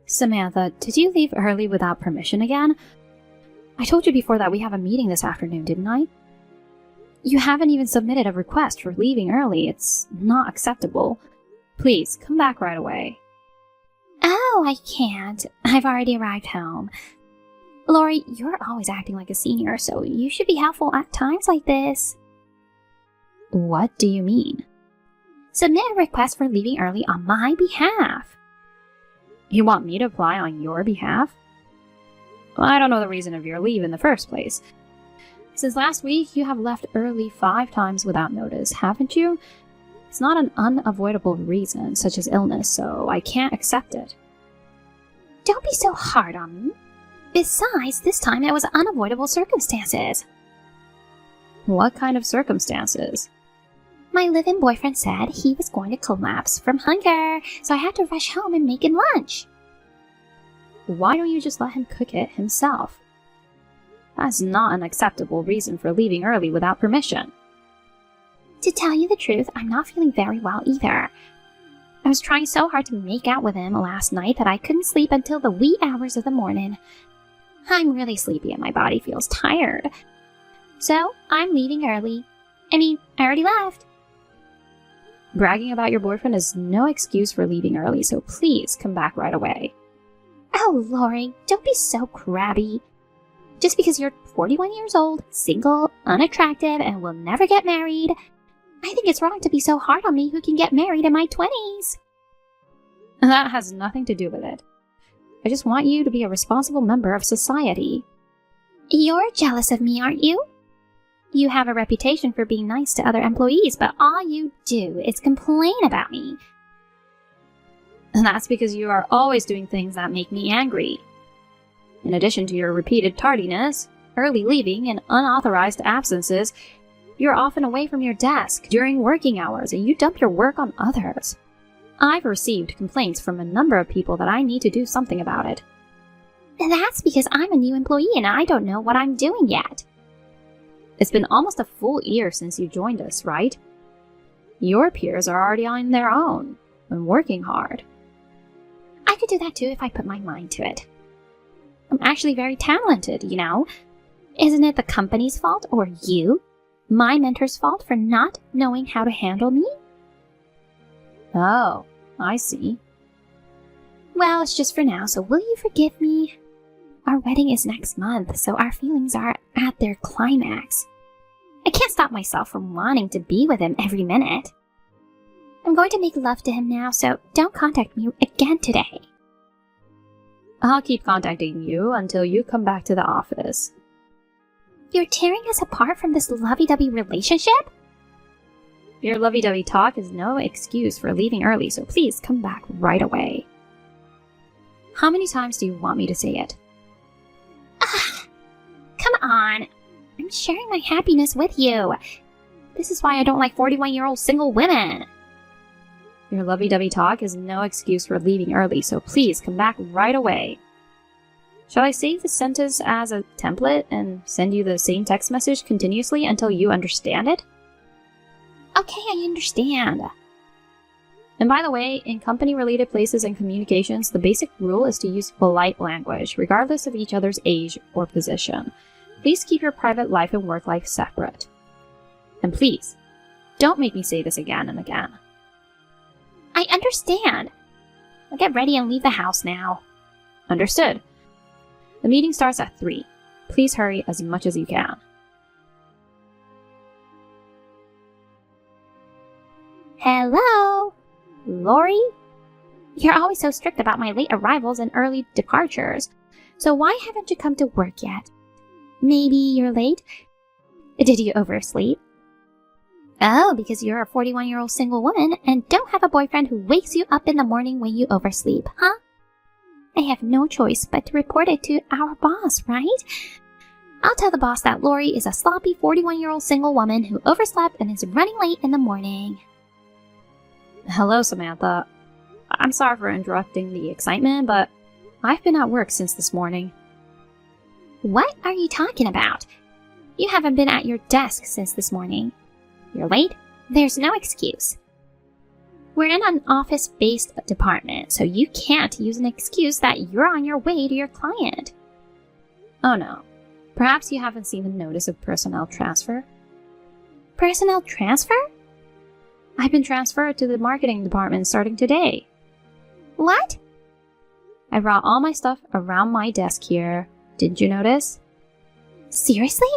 Samantha, did you leave early without permission again? I told you before that we have a meeting this afternoon, didn't I? You haven't even submitted a request for leaving early. It's not acceptable. Please, come back right away. Oh, I can't. I've already arrived home. Lori, you're always acting like a senior, so you should be helpful at times like this. What do you mean? Submit a request for leaving early on my behalf. You want me to apply on your behalf? Well, I don't know the reason of your leave in the first place. Since last week, you have left early 5 times without notice, haven't you? It's not an unavoidable reason, such as illness, so I can't accept it. Don't be so hard on me. Besides, this time it was unavoidable circumstances. What kind of circumstances? My live-in boyfriend said he was going to collapse from hunger, so I had to rush home and make him lunch. Why don't you just let him cook it himself? That's not an acceptable reason for leaving early without permission. To tell you the truth, I'm not feeling very well either. I was trying so hard to make out with him last night that I couldn't sleep until the wee hours of the morning. I'm really sleepy and my body feels tired. So, I'm leaving early. I already left. Bragging about your boyfriend is no excuse for leaving early, so please come back right away. Oh, Lori, don't be so crabby. Just because you're 41 years old, single, unattractive, and will never get married, I think it's wrong to be so hard on me who can get married in my 20s. That has nothing to do with it. I just want you to be a responsible member of society. You're jealous of me, aren't you? You have a reputation for being nice to other employees, but all you do is complain about me. And that's because you are always doing things that make me angry. In addition to your repeated tardiness, early leaving, and unauthorized absences, you're often away from your desk during working hours and you dump your work on others. I've received complaints from a number of people that I need to do something about it. That's because I'm a new employee and I don't know what I'm doing yet. It's been almost a full year since you joined us, right? Your peers are already on their own and working hard. I could do that too if I put my mind to it. I'm actually very talented, you know. Isn't it the company's fault, or you, my mentor's fault, for not knowing how to handle me? Oh, I see. Well, it's just for now, so will you forgive me? Our wedding is next month, so our feelings are at their climax. I can't stop myself from wanting to be with him every minute. I'm going to make love to him now, so don't contact me again today. I'll keep contacting you until you come back to the office. You're tearing us apart from this lovey-dovey relationship? Your lovey-dovey talk is no excuse for leaving early, so please come back right away. How many times do you want me to say it? Come on. I'm sharing my happiness with you. This is why I don't like 41-year-old single women. Your lovey-dovey talk is no excuse for leaving early, so please come back right away. Shall I save the sentence as a template and send you the same text message continuously until you understand it? Okay, I understand. And by the way, in company-related places and communications, the basic rule is to use polite language, regardless of each other's age or position. Please keep your private life and work life separate. And please, don't make me say this again and again. I understand. I'll get ready and leave the house now. Understood. The meeting starts at 3. Please hurry as much as you can. Hello? Lori? You're always so strict about my late arrivals and early departures. So why haven't you come to work yet? Maybe you're late? Did you oversleep? Oh, because you're a 41-year-old single woman and don't have a boyfriend who wakes you up in the morning when you oversleep, huh? I have no choice but to report it to our boss, right? I'll tell the boss that Lori is a sloppy 41-year-old single woman who overslept and is running late in the morning. Hello, Samantha. I'm sorry for interrupting the excitement, but I've been at work since this morning. What are you talking about? You haven't been at your desk since this morning. You're late? There's no excuse. We're in an office-based department, so you can't use an excuse that you're on your way to your client. Oh no. Perhaps you haven't seen the notice of personnel transfer? Personnel transfer? I've been transferred to the marketing department starting today. What? I brought all my stuff around my desk here. Didn't you notice? Seriously?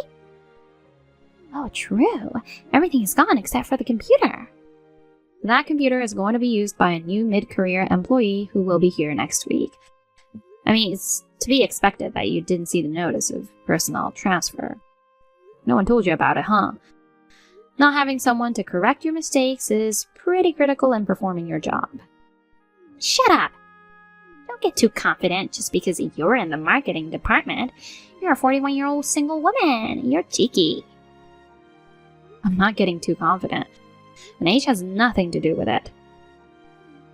Oh, true. Everything is gone except for the computer. That computer is going to be used by a new mid-career employee who will be here next week. I mean, it's to be expected that you didn't see the notice of personnel transfer. No one told you about it, huh? Not having someone to correct your mistakes is pretty critical in performing your job. Shut up! Don't get too confident just because you're in the marketing department. You're a 41-year-old single woman. You're cheeky. I'm not getting too confident. And age has nothing to do with it.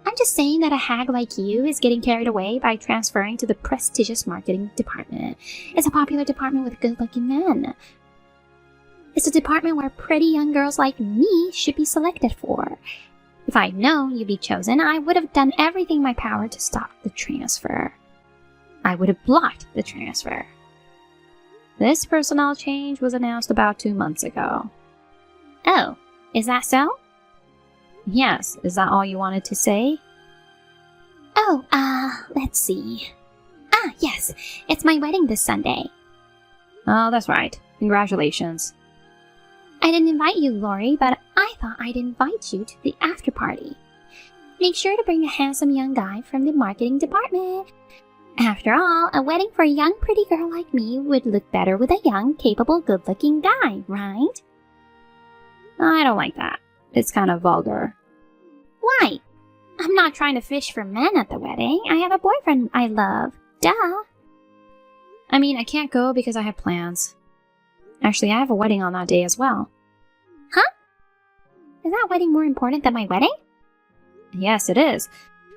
I'm just saying that a hag like you is getting carried away by transferring to the prestigious marketing department. It's a popular department with good-looking men. It's a department where pretty young girls like me should be selected for. If I'd known you'd be chosen, I would have done everything in my power to stop the transfer. I would have blocked the transfer. This personnel change was announced about 2 months ago. Oh, is that so? Yes, is that all you wanted to say? Oh, let's see. Ah, yes, it's my wedding this Sunday. Oh, that's right. Congratulations. I didn't invite you, Lori, but I thought I'd invite you to the after party. Make sure to bring a handsome young guy from the marketing department. After all, a wedding for a young pretty girl like me would look better with a young, capable, good-looking guy, right? I don't like that. It's kind of vulgar. Why? I'm not trying to fish for men at the wedding. I have a boyfriend I love. Duh. I mean, I can't go because I have plans. Actually, I have a wedding on that day as well. Huh? Is that wedding more important than my wedding? Yes, it is.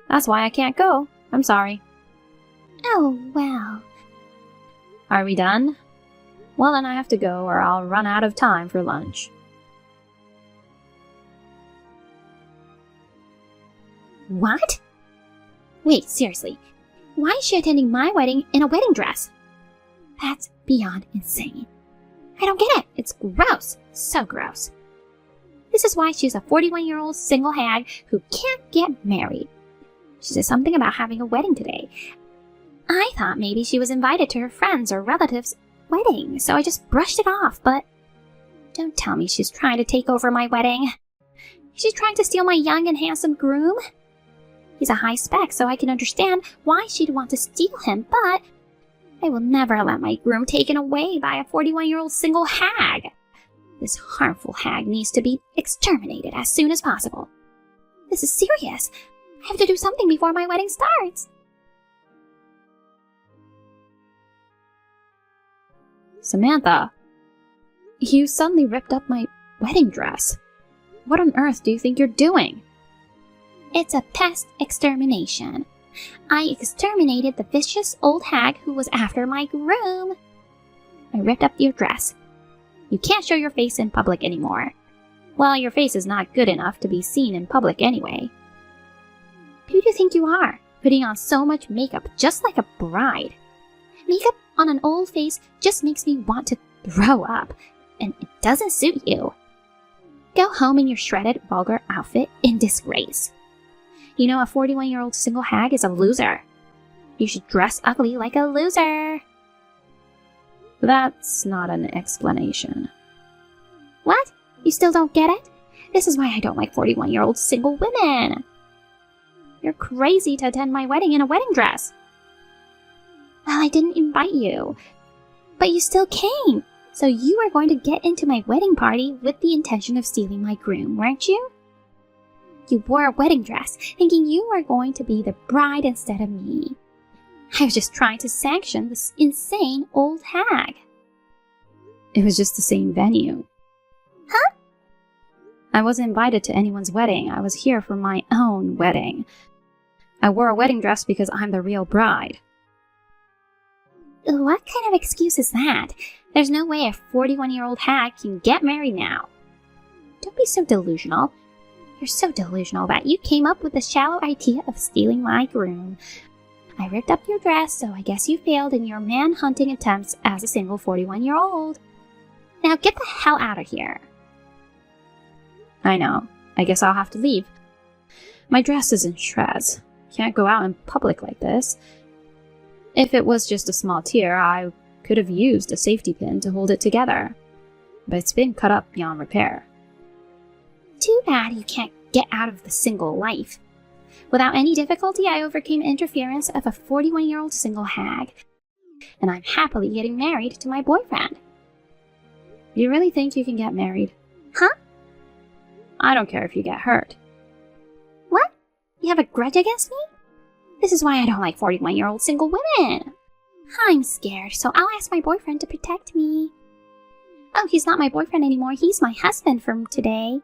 That's why I can't go. I'm sorry. Oh, well. Are we done? Well, then I have to go or I'll run out of time for lunch. What? Wait, seriously. Why is she attending my wedding in a wedding dress? That's beyond insane. I don't get it. It's gross. So gross. This is why she's a 41-year-old single hag who can't get married. She said something about having a wedding today. I thought maybe she was invited to her friends' or relatives' wedding, so I just brushed it off, but don't tell me she's trying to take over my wedding. She's trying to steal my young and handsome groom. He's a high spec, so I can understand why she'd want to steal him, but I will never let my groom taken away by a 41-year-old single hag. This harmful hag needs to be exterminated as soon as possible. This is serious. I have to do something before my wedding starts. Samantha, you suddenly ripped up my wedding dress. What on earth do you think you're doing? It's a pest extermination. I exterminated the vicious old hag who was after my groom. I ripped up your dress. You can't show your face in public anymore. Well, your face is not good enough to be seen in public anyway. Who do you think you are, putting on so much makeup just like a bride? Makeup on an old face just makes me want to throw up, and it doesn't suit you. Go home in your shredded, vulgar outfit in disgrace. You know, a 41-year-old single hag is a loser. You should dress ugly like a loser. That's not an explanation. What? You still don't get it? This is why I don't like 41-year-old single women. You're crazy to attend my wedding in a wedding dress. Well, I didn't invite you. But you still came. So you were going to get into my wedding party with the intention of stealing my groom, weren't you? You wore a wedding dress, thinking you were going to be the bride instead of me. I was just trying to sanction this insane old hag. It was just the same venue. Huh? I wasn't invited to anyone's wedding. I was here for my own wedding. I wore a wedding dress because I'm the real bride. What kind of excuse is that? There's no way a 41-year-old hag can get married now. Don't be so delusional. You're so delusional that you came up with the shallow idea of stealing my groom. I ripped up your dress, so I guess you failed in your man-hunting attempts as a single 41-year-old. Now get the hell out of here. I know. I guess I'll have to leave. My dress is in shreds. Can't go out in public like this. If it was just a small tear, I could have used a safety pin to hold it together. But it's been cut up beyond repair. Too bad you can't get out of the single life. Without any difficulty, I overcame interference of a 41-year-old single hag. And I'm happily getting married to my boyfriend. You really think you can get married? Huh? I don't care if you get hurt. What? You have a grudge against me? This is why I don't like 41-year-old single women. I'm scared, so I'll ask my boyfriend to protect me. Oh, he's not my boyfriend anymore. He's my husband from today.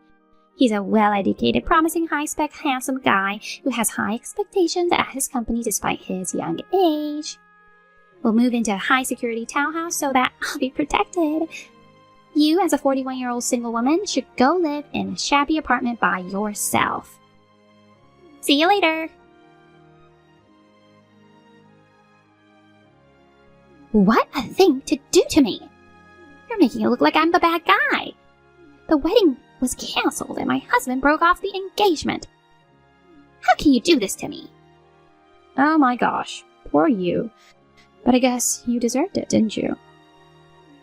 He's a well-educated, promising, high-spec, handsome guy who has high expectations at his company despite his young age. We'll move into a high-security townhouse so that I'll be protected. You, as a 41-year-old single woman, should go live in a shabby apartment by yourself. See you later. What a thing to do to me! You're making it look like I'm the bad guy. The wedding was canceled and my husband broke off the engagement. How can you do this to me? Oh my gosh, poor you. But I guess you deserved it, didn't you?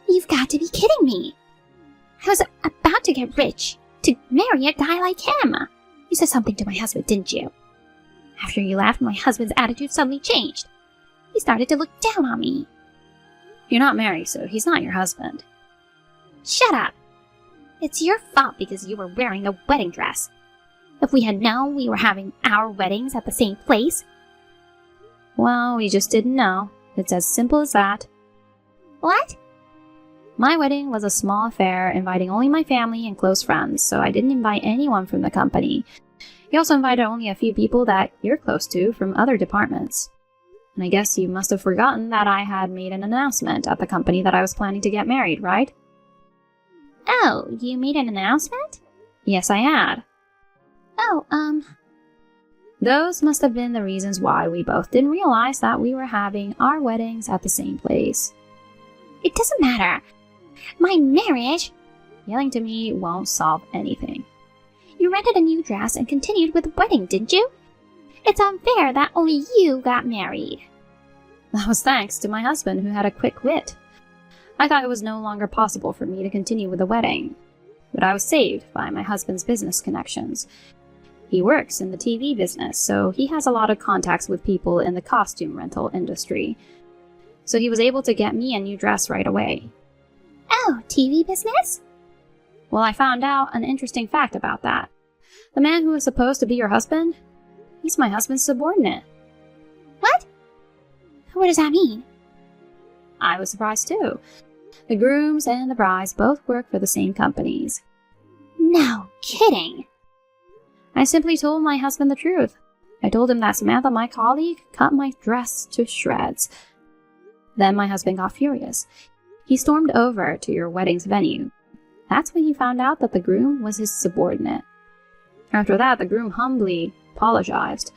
You've got to be kidding me. I was about to get rich, to marry a guy like him. You said something to my husband, didn't you? After you left, my husband's attitude suddenly changed. He started to look down on me. You're not married, so he's not your husband. Shut up. It's your fault because you were wearing a wedding dress. If we had known we were having our weddings at the same place... Well, we just didn't know. It's as simple as that. What? My wedding was a small affair inviting only my family and close friends, so I didn't invite anyone from the company. He also invited only a few people that you're close to from other departments. And I guess you must have forgotten that I had made an announcement at the company that I was planning to get married, right? Oh, you made an announcement? Yes, I had. Oh, Those must have been the reasons why we both didn't realize that we were having our weddings at the same place. It doesn't matter. My marriage... Yelling to me won't solve anything. You rented a new dress and continued with the wedding, didn't you? It's unfair that only you got married. That was thanks to my husband, who had a quick wit. I thought it was no longer possible for me to continue with the wedding. But I was saved by my husband's business connections. He works in the TV business, so he has a lot of contacts with people in the costume rental industry. So he was able to get me a new dress right away. Oh, TV business? Well, I found out an interesting fact about that. The man who is supposed to be your husband, he's my husband's subordinate. What? What does that mean? I was surprised too. The grooms and the brides both work for the same companies. No kidding. I simply told my husband the truth. I told him that Samantha, my colleague, cut my dress to shreds. Then my husband got furious. He stormed over to your wedding's venue. That's when he found out that the groom was his subordinate. After that, the groom humbly apologized.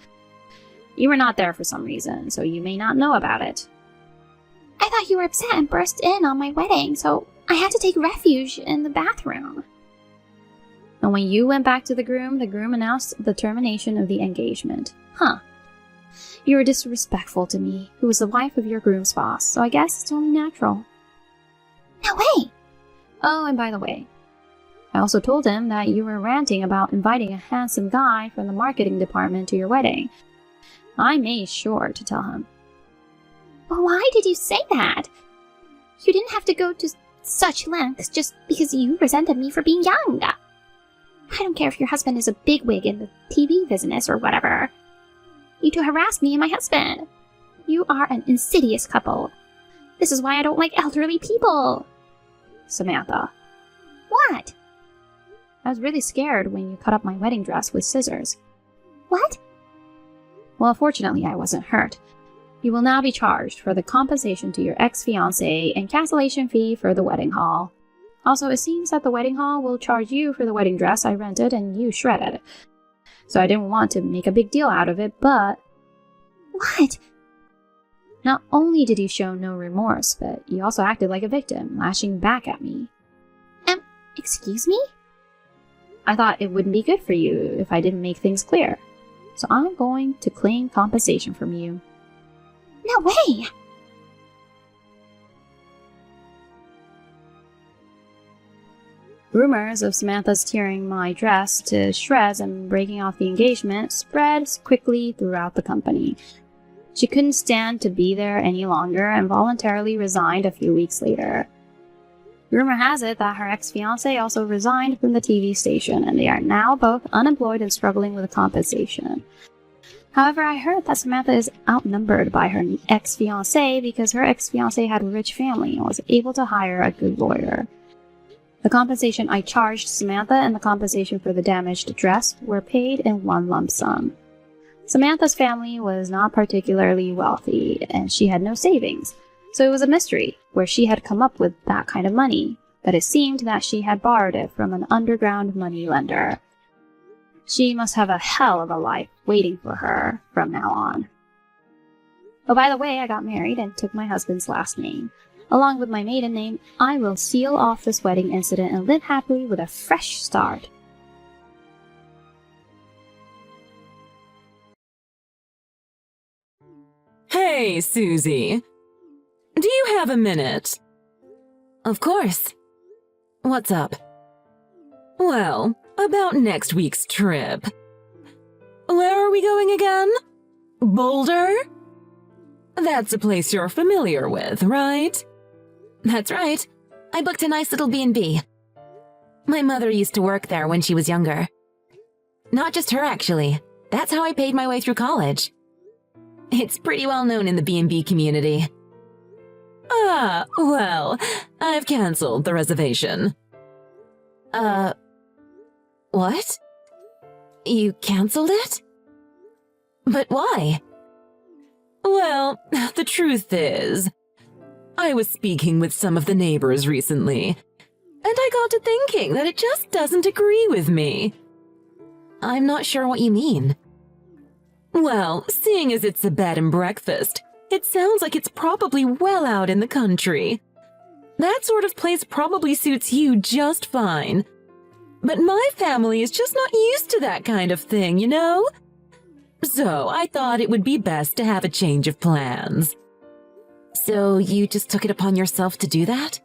You were not there for some reason, so you may not know about it. I thought you were upset and burst in on my wedding, so I had to take refuge in the bathroom. And when you went back to the groom announced the termination of the engagement. Huh. You were disrespectful to me, who was the wife of your groom's boss, so I guess it's only natural. No way! Oh, and by the way, I also told him that you were ranting about inviting a handsome guy from the marketing department to your wedding. I made sure to tell him. Why did you say that? You didn't have to go to such lengths just because you resented me for being young. I don't care if your husband is a bigwig in the TV business or whatever. You two harassed me and my husband. You are an insidious couple. This is why I don't like elderly people. Samantha. What? I was really scared when you cut up my wedding dress with scissors. What? Well, fortunately, I wasn't hurt. You will now be charged for the compensation to your ex-fiancé and cancellation fee for the wedding hall. Also, it seems that the wedding hall will charge you for the wedding dress I rented and you shredded. So I didn't want to make a big deal out of it, but... What? Not only did you show no remorse, but you also acted like a victim, lashing back at me. Excuse me? I thought it wouldn't be good for you if I didn't make things clear. So I'm going to claim compensation from you. No way! Rumors of Samantha's tearing my dress to shreds and breaking off the engagement spread quickly throughout the company. She couldn't stand to be there any longer and voluntarily resigned a few weeks later. Rumor has it that her ex-fiancé also resigned from the TV station, and they are now both unemployed and struggling with compensation. However, I heard that Samantha is outnumbered by her ex-fiancé because her ex-fiancé had a rich family and was able to hire a good lawyer. The compensation I charged Samantha and the compensation for the damaged dress were paid in one lump sum. Samantha's family was not particularly wealthy, and she had no savings, so it was a mystery where she had come up with that kind of money, but it seemed that she had borrowed it from an underground moneylender. She must have a hell of a life waiting for her from now on. Oh, by the way, I got married and took my husband's last name. Along with my maiden name, I will seal off this wedding incident and live happily with a fresh start. Hey, Susie. Do you have a minute? Of course. What's up? Well, about next week's trip. Where are we going again? Boulder? That's a place you're familiar with, right? That's right. I booked a nice little B&B. My mother used to work there when she was younger. Not just her, actually. That's how I paid my way through college. It's pretty well known in the B&B community. Ah, well, I've canceled the reservation. What? You canceled it? But why? Well, the truth is, I was speaking with some of the neighbors recently, and I got to thinking that it just doesn't agree with me. I'm not sure what you mean. Well, seeing as it's a bed and breakfast, it sounds like it's probably well out in the country. That sort of place probably suits you just fine. But my family is just not used to that kind of thing, you know? So I thought it would be best to have a change of plans. So you just took it upon yourself to do that?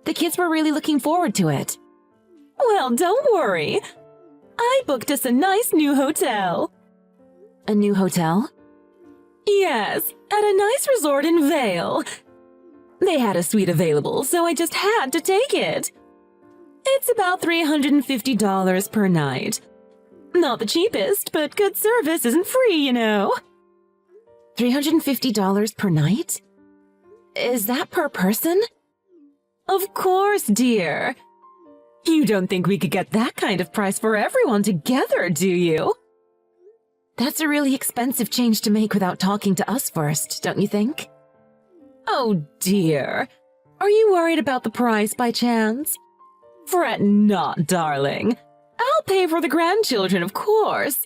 The kids were really looking forward to it. Well, don't worry. I booked us a nice new hotel. A new hotel? Yes, at a nice resort in Vail. They had a suite available, so I just had to take it. It's about $350 per night. Not the cheapest, but good service isn't free, you know. $350 per night? Is that per person? Of course, dear. You don't think we could get that kind of price for everyone together, do you? That's a really expensive change to make without talking to us first, don't you think? Oh, dear. Are you worried about the price by chance? Fret not, darling. I'll pay for the grandchildren, of course.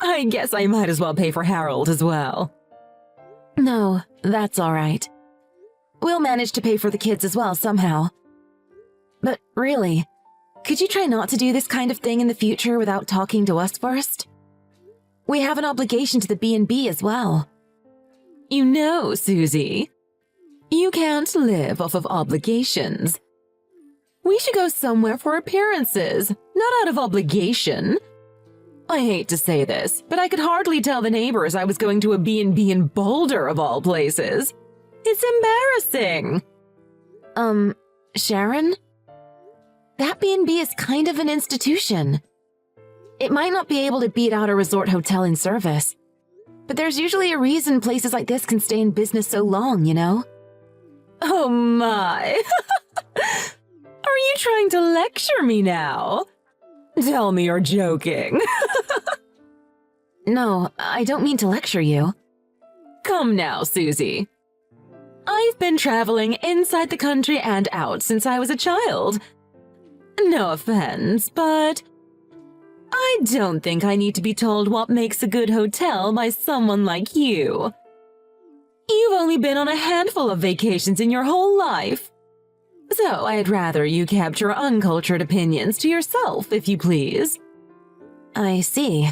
I guess I might as well pay for Harold as well. No, that's all right. We'll manage to pay for the kids as well somehow. But really, could you try not to do this kind of thing in the future without talking to us first? We have an obligation to the B&B as well. You know, Susie, you can't live off of obligations. We should go somewhere for appearances, not out of obligation. I hate to say this, but I could hardly tell the neighbors I was going to a B&B in Boulder of all places. It's embarrassing. Sharon? That B&B is kind of an institution. It might not be able to beat out a resort hotel in service, but there's usually a reason places like this can stay in business so long, you know? Oh my! Are you trying to lecture me now? Tell me you're joking. No, I don't mean to lecture you. Come now, Susie. I've been traveling inside the country and out since I was a child. No offense, but I don't think I need to be told what makes a good hotel by someone like you. You've only been on a handful of vacations in your whole life. So I'd rather you kept your uncultured opinions to yourself, if you please. I see.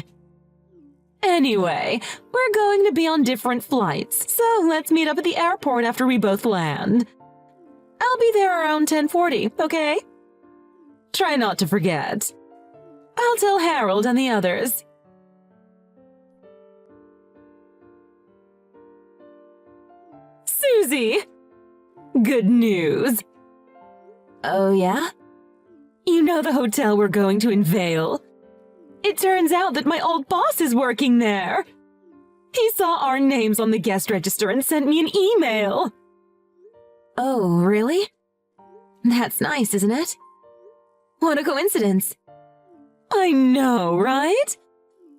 Anyway, we're going to be on different flights, so let's meet up at the airport after we both land. I'll be there around 10:40, okay? Try not to forget. I'll tell Harold and the others. Susie! Good news. Oh, yeah? You know the hotel we're going to in Vale? It turns out that my old boss is working there. He saw our names on the guest register and sent me an email. Oh, really? That's nice, isn't it? What a coincidence. I know, right?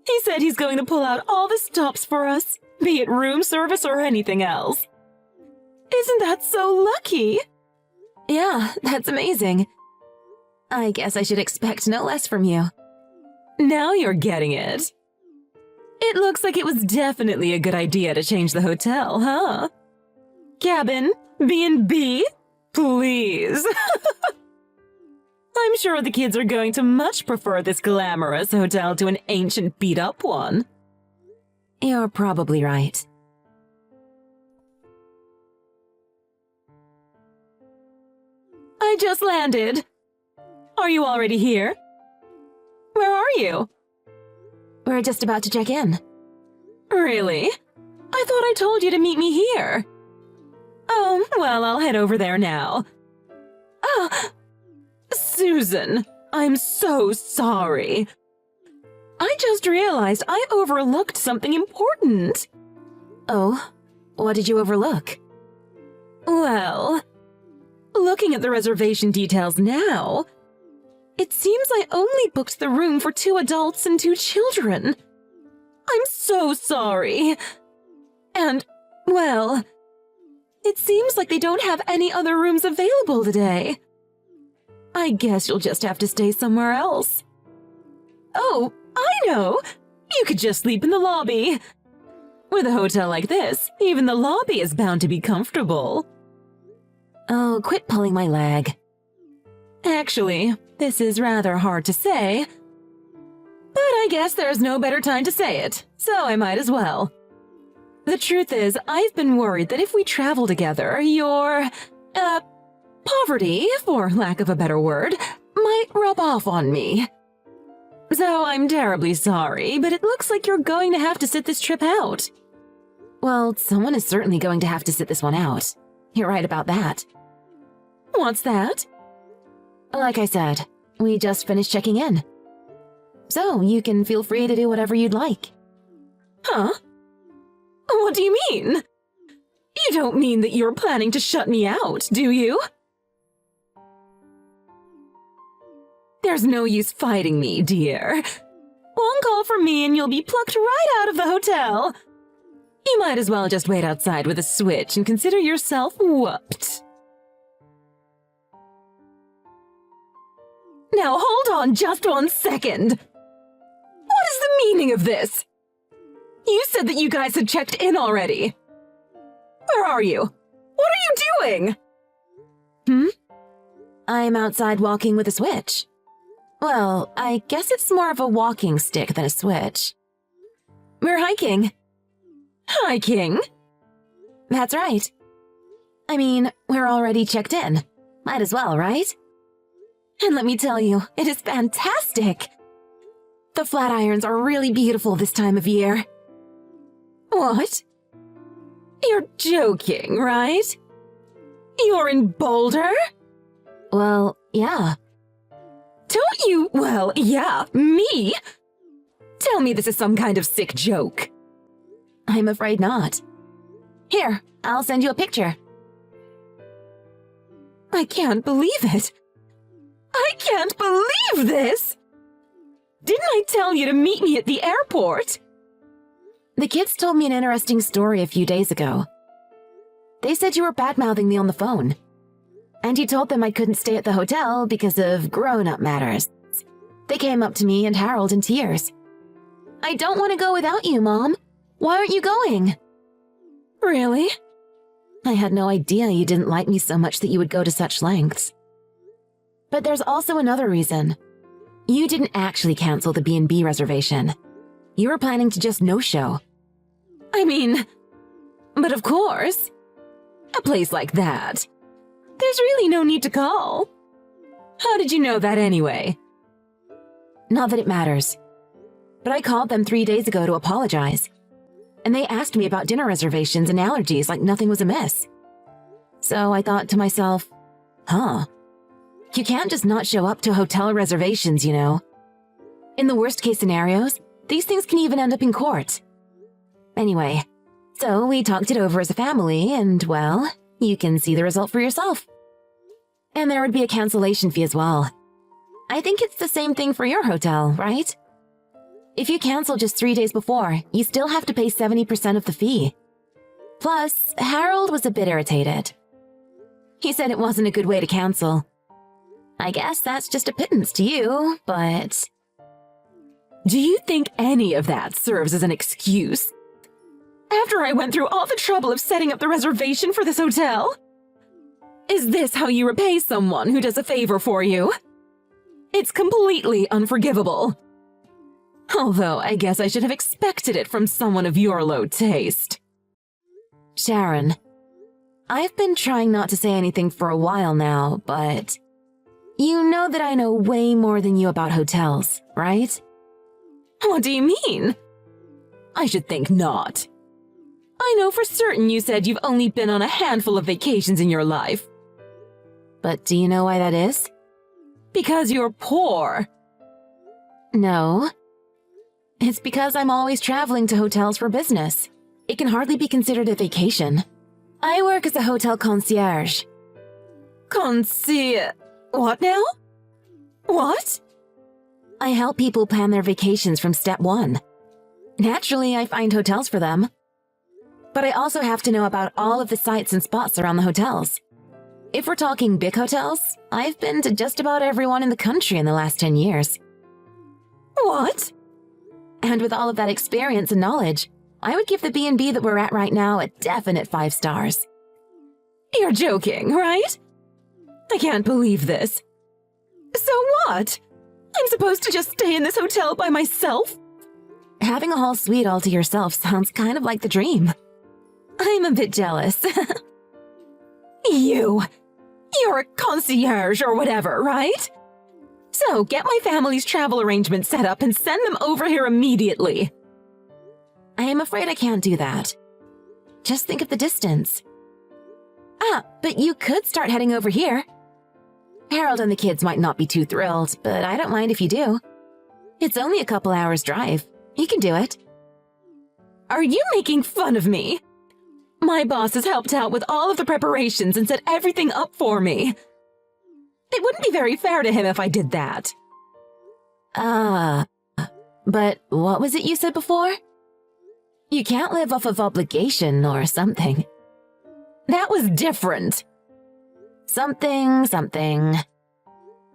He said he's going to pull out all the stops for us, be it room service or anything else. Isn't that so lucky? Yeah, that's amazing. I guess I should expect no less from you. Now you're getting it. It looks like it was definitely a good idea to change the hotel, huh? Cabin, B&B, please. I'm sure the kids are going to much prefer this glamorous hotel to an ancient beat-up one. You're probably right. I just landed. Are you already here? Where are you? We're just about to check in. Really? I thought I told you to meet me here. Oh, well, I'll head over there now. Oh, Susan, I'm so sorry. I just realized I overlooked something important. Oh, what did you overlook? Well, looking at the reservation details now, it seems I only booked the room for 2 adults and 2 children. I'm so sorry. And, well, it seems like they don't have any other rooms available today. I guess you'll just have to stay somewhere else. Oh, I know! You could just sleep in the lobby. With a hotel like this, even the lobby is bound to be comfortable. Oh, quit pulling my leg. Actually, this is rather hard to say, but I guess there's no better time to say it, so I might as well. The truth is, I've been worried that if we travel together, your, poverty, for lack of a better word, might rub off on me. So I'm terribly sorry, but it looks like you're going to have to sit this trip out. Well, someone is certainly going to have to sit this one out. You're right about that. What's that? Like I said, we just finished checking in. So you can feel free to do whatever you'd like. Huh? What do you mean? You don't mean that you're planning to shut me out, do you? There's no use fighting me, dear. One call from me and you'll be plucked right out of the hotel. You might as well just wait outside with a switch and consider yourself whooped. Now hold on just 1 second. What is the meaning of this? You said that you guys had checked in already. Where are you? What are you doing? I'm outside walking with a switch. Well, I guess it's more of a walking stick than a switch. We're hiking. Hiking? That's right. I mean, we're already checked in. Might as well, right? And let me tell you, it is fantastic. The Flatirons are really beautiful this time of year. What? You're joking, right? You're in Boulder? Well, yeah. Don't you? Well, yeah, me? Tell me this is some kind of sick joke. I'm afraid not. Here, I'll send you a picture. I can't believe it. I can't believe this! Didn't I tell you to meet me at the airport? The kids told me an interesting story a few days ago. They said you were bad-mouthing me on the phone. And you told them I couldn't stay at the hotel because of grown-up matters. They came up to me and Harold in tears. I don't want to go without you, Mom. Why aren't you going? Really? I had no idea you didn't like me so much that you would go to such lengths. But there's also another reason. You didn't actually cancel the B&B reservation. You were planning to just no-show. I mean, but of course. A place like that. There's really no need to call. How did you know that anyway? Not that it matters. But I called them 3 days ago to apologize. And they asked me about dinner reservations and allergies like nothing was amiss. So I thought to myself, you can't just not show up to hotel reservations, you know. In the worst case scenarios, these things can even end up in court. Anyway, so we talked it over as a family and, well, you can see the result for yourself. And there would be a cancellation fee as well. I think it's the same thing for your hotel, right? If you cancel just 3 days before, you still have to pay 70% of the fee. Plus, Harold was a bit irritated. He said it wasn't a good way to cancel. I guess that's just a pittance to you, but... Do you think any of that serves as an excuse? After I went through all the trouble of setting up the reservation for this hotel? Is this how you repay someone who does a favor for you? It's completely unforgivable. Although I guess I should have expected it from someone of your low taste. Sharon, I've been trying not to say anything for a while now, but... You know that I know way more than you about hotels, right? What do you mean? I should think not. I know for certain you said you've only been on a handful of vacations in your life. But do you know why that is? Because you're poor. No. It's because I'm always traveling to hotels for business. It can hardly be considered a vacation. I work as a hotel concierge. What now? What? I help people plan their vacations from step 1. Naturally, I find hotels for them. But I also have to know about all of the sites and spots around the hotels. If we're talking big hotels, I've been to just about everyone in the country in the last 10 years. What? And with all of that experience and knowledge, I would give the B&B that we're at right now a definite 5 stars. You're joking, right? I can't believe this. So what? I'm supposed to just stay in this hotel by myself? Having a whole suite all to yourself sounds kind of like the dream. I'm a bit jealous. You're a concierge or whatever, right? So get my family's travel arrangements set up and send them over here immediately. I am afraid I can't do that. Just think of the distance. But you could start heading over here. Harold and the kids might not be too thrilled, but I don't mind if you do. It's only a couple hours drive. You can do it. Are you making fun of me? My boss has helped out with all of the preparations and set everything up for me. It wouldn't be very fair to him if I did that. But what was it you said before? You can't live off of obligation or something. That was different. Something.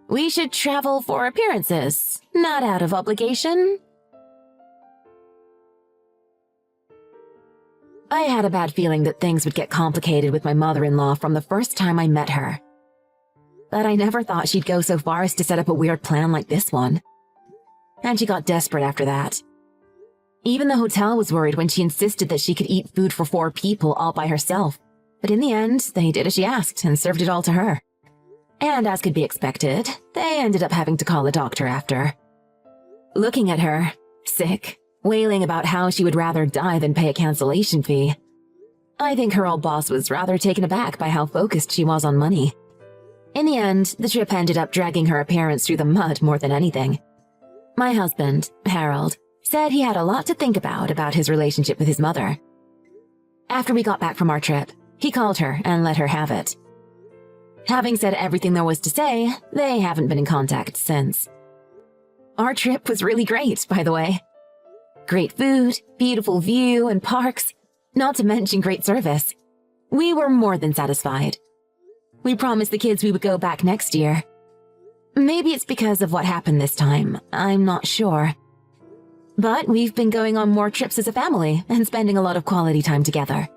We should travel for appearances, not out of obligation. I had a bad feeling that things would get complicated with my mother-in-law from the first time I met her. But I never thought she'd go so far as to set up a weird plan like this one. And she got desperate after that. Even the hotel was worried when she insisted that she could eat food for 4 people all by herself. But in the end, they did as she asked and served it all to her. And as could be expected, they ended up having to call a doctor after. Looking at her, sick, wailing about how she would rather die than pay a cancellation fee, I think her old boss was rather taken aback by how focused she was on money. In the end, the trip ended up dragging her appearance through the mud more than anything. My husband, Harold, said he had a lot to think about his relationship with his mother. After we got back from our trip, he called her and let her have it. Having said everything there was to say, they haven't been in contact since. Our trip was really great, by the way. Great food, beautiful view, and parks, not to mention great service. We were more than satisfied. We promised the kids we would go back next year. Maybe it's because of what happened this time, I'm not sure. But we've been going on more trips as a family and spending a lot of quality time together.